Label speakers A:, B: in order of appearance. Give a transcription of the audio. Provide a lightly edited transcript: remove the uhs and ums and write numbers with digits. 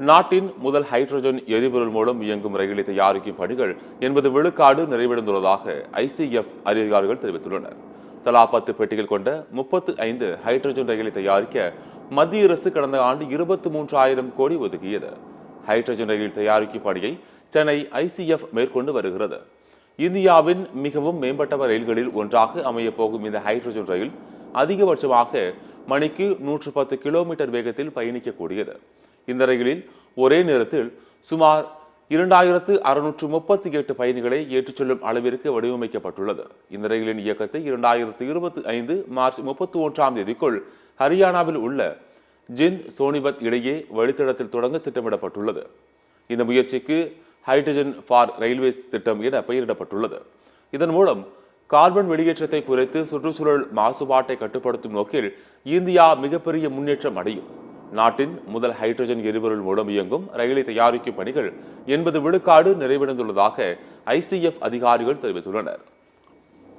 A: நாட்டின் முதல் ஹைட்ரஜன் எரிபொருள் மூலம் இயங்கும் ரயிலை தயாரிக்கும் பணிகள் 80 விழுக்காடு நிறைவடைந்துள்ளதாக ஐசிஎஃப் அதிகாரிகள் தெரிவித்துள்ளனர். தலா 10 பெட்டிகள் கொண்ட 35 ஹைட்ரஜன் ரயிலை தயாரிக்க மத்திய அரசு கடந்த ஆண்டு 23,000 கோடி ஒதுக்கியது. ஹைட்ரஜன் ரயில் தயாரிக்கும் பணியை சென்னை ஐசிஎஃப் மேற்கொண்டு வருகிறது. இந்தியாவின் மிகவும் மேம்பட்ட ரயில்களில் ஒன்றாக அமைய போகும் இந்த ஹைட்ரஜன் ரயில் அதிகபட்சமாக மணிக்கு 110 கிலோமீட்டர் வேகத்தில் பயணிக்கக்கூடியது. இந்த ரயிலில் ஒரே நேரத்தில் சுமார் 2638 பயணிகளை ஏற்றுச் செல்லும் அளவிற்கு வடிவமைக்கப்பட்டுள்ளது. இந்த ரயிலின் இயக்கத்தை 2025 மார்ச் 31ஆம் தேதிக்குள் ஹரியானாவில் உள்ள ஜிந்த் சோனிபத் இடையே வழித்தடத்தில் தொடங்க திட்டமிடப்பட்டுள்ளது. இந்த முயற்சிக்கு ஹைட்ரஜன் ஃபார் ரயில்வேஸ் திட்டம் என பெயரிடப்பட்டுள்ளது. இதன் மூலம் கார்பன் வெளியேற்றத்தை குறைத்து சுற்றுச்சூழல் மாசுபாட்டை கட்டுப்படுத்தும் நோக்கில் இந்தியா மிகப்பெரிய முன்னேற்றம் அடையும். நாட்டின் முதல் ஹைட்ரஜன் எரிபொருள் மூலம் இயங்கும் ரயிலை தயாரிக்கும் பணிகள் 80 விழுக்காடு நிறைவடைந்துள்ளதாக ஐசிஎஃப் அதிகாரிகள் தெரிவித்துள்ளனர்.